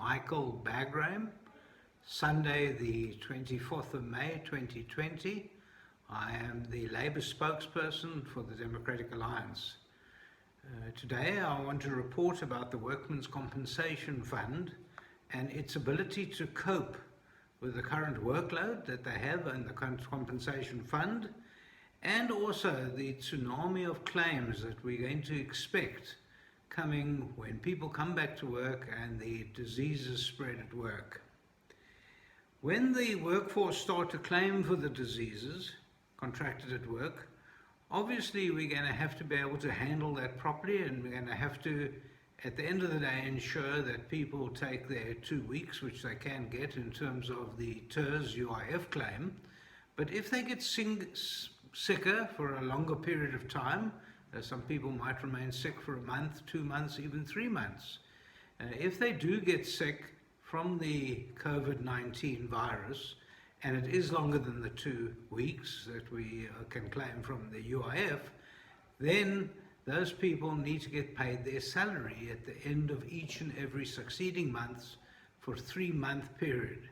Michael Bagram, Sunday the 24th of May 2020. I am the Labour spokesperson for the Democratic Alliance. Today I want to report about the Workmen's Compensation Fund and its ability to cope with the current workload that they have in the compensation fund, and also the tsunami of claims that we're going to expect coming when people come back to work and the diseases spread at work. When the workforce start to claim for the diseases contracted at work, obviously we're going to have to be able to handle that properly, and we're going to have to, at the end of the day, ensure that people take their 2 weeks, which they can get in terms of the TERS UIF claim. But if they get sicker for a longer period of time, some people might remain sick for a month, 2 months, even 3 months. If they do get sick from the COVID-19 virus, and it is longer than the 2 weeks that we can claim from the UIF, then those people need to get paid their salary at the end of each and every succeeding month for a 3-month period.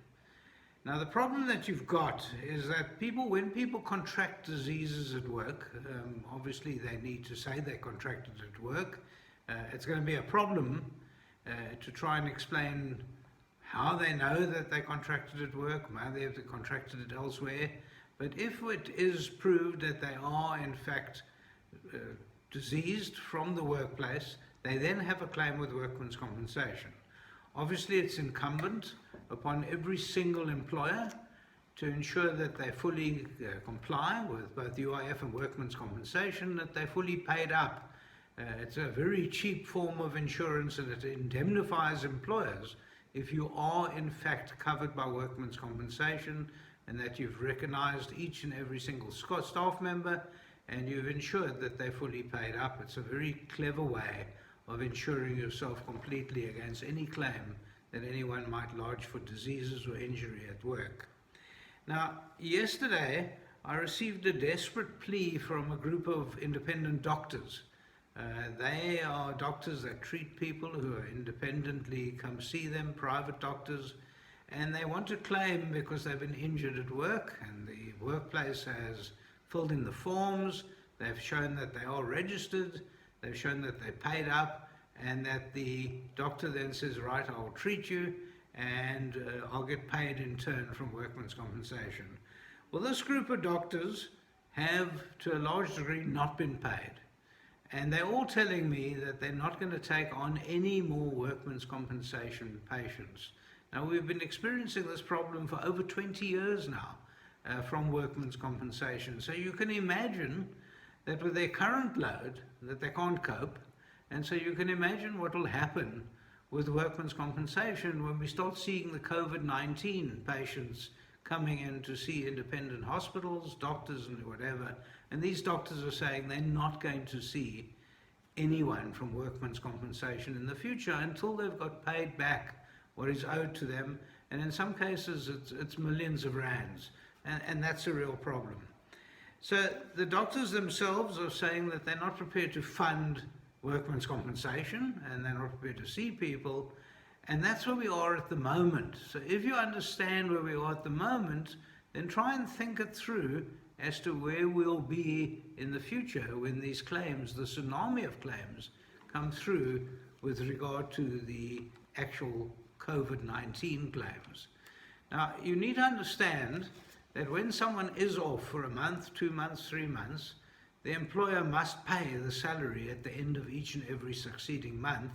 Now the problem that you've got is that when people contract diseases at work, obviously they need to say they contracted it at work. It's going to be a problem to try and explain how they know that they contracted it at work, maybe they contracted it elsewhere. But if it is proved that they are in fact diseased from the workplace, they then have a claim with workmen's compensation. Obviously it's incumbent upon every single employer to ensure that they fully comply with both UIF and workmen's compensation, that they're fully paid up. It's a very cheap form of insurance, and it indemnifies employers if you are in fact covered by workmen's compensation, and that you've recognized each and every single staff member and you've ensured that they're fully paid up. It's a very clever way of insuring yourself completely against any claim that anyone might lodge for diseases or injury at work. Now, yesterday I received a desperate plea from a group of independent doctors. They are doctors that treat people who are independently come see them, private doctors, and they want to claim because they've been injured at work and the workplace has filled in the forms, they've shown that they are registered, they've shown that they paid up, and that the doctor then says, right, I'll treat you and I'll get paid in turn from workmen's compensation. Well, this group of doctors have to a large degree not been paid, and they're all telling me that they're not going to take on any more workmen's compensation patients. Now, we've been experiencing this problem for over 20 years now from workmen's compensation. So you can imagine that with their current load that they can't cope, and so you can imagine what will happen with workmen's compensation when we start seeing the COVID-19 patients coming in to see independent hospitals, doctors and whatever, and these doctors are saying they're not going to see anyone from workmen's compensation in the future until they've got paid back what is owed to them, and in some cases it's millions of rands, and that's a real problem. So the doctors themselves are saying that they're not prepared to fund workmen's compensation, and they're not prepared to see people, and that's where we are at the moment. So if you understand where we are at the moment, then try and think it through as to where we'll be in the future when these claims, the tsunami of claims, come through with regard to the actual COVID-19 claims. Now, you need to understand that when someone is off for a month, 2 months, 3 months, the employer must pay the salary at the end of each and every succeeding month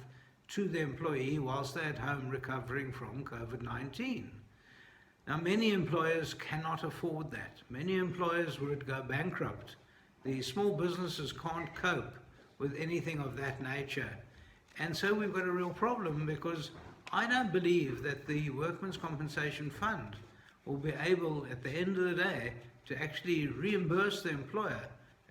to the employee whilst they're at home recovering from COVID-19. Now, many employers cannot afford that. Many employers would go bankrupt. The small businesses can't cope with anything of that nature. And so we've got a real problem, because I don't believe that the Workmen's Compensation Fund will be able, at the end of the day, to actually reimburse the employer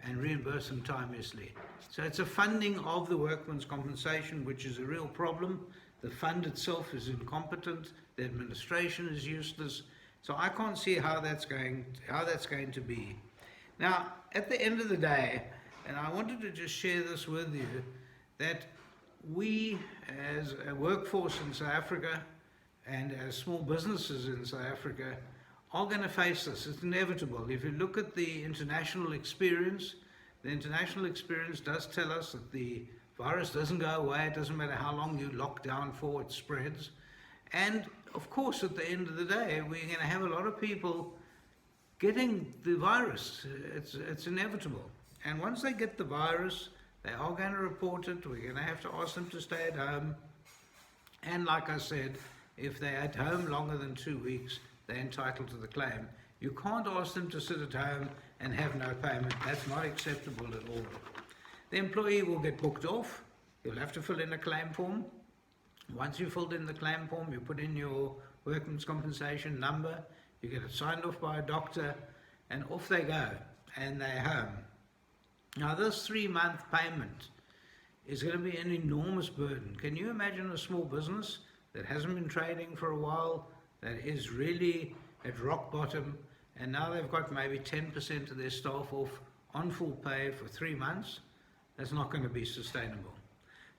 and reimburse them timeously. So it's a funding of the workmen's compensation, which is a real problem. The fund itself is incompetent, the administration is useless, so I can't see how that's going to be. Now, at the end of the day, and I wanted to just share this with you, that we as a workforce in South Africa and as small businesses in South Africa are going to face this. It's inevitable. If you look at the international experience does tell us that the virus doesn't go away. It doesn't matter how long you lock down for, it spreads. And of course, at the end of the day, we're going to have a lot of people getting the virus. It's inevitable. And once they get the virus, they are going to report it. We're going to have to ask them to stay at home. And like I said, if they're at home longer than 2 weeks, they're entitled to the claim. You can't ask them to sit at home and have no payment. That's not acceptable at all. The employee will get booked off. You'll have to fill in a claim form. Once you've filled in the claim form, you put in your workman's compensation number, you get it signed off by a doctor, and off they go, and they're home. Now, this 3-month payment is going to be an enormous burden. Can you imagine a small business that hasn't been trading for a while, that is really at rock bottom, and now they've got maybe 10% of their staff off on full pay for 3 months? That's not going to be sustainable.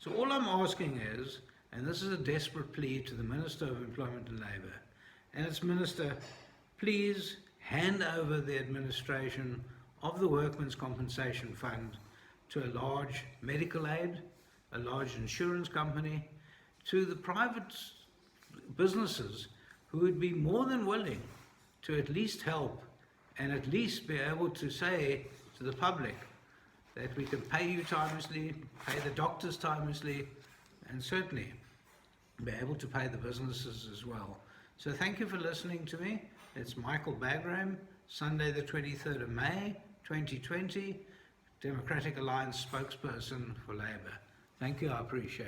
So all I'm asking is, and this is a desperate plea to the Minister of Employment and Labour, and it's, Minister, please hand over the administration of the Workmen's Compensation Fund to a large medical aid, a large insurance company, to the private businesses who would be more than willing to at least help and at least be able to say to the public that we can pay you timelessly, pay the doctors timelessly, and certainly be able to pay the businesses as well. So thank you for listening to me. It's Michael Bagram, Sunday the 23rd of May, 2020, Democratic Alliance spokesperson for Labour. Thank you, I appreciate it.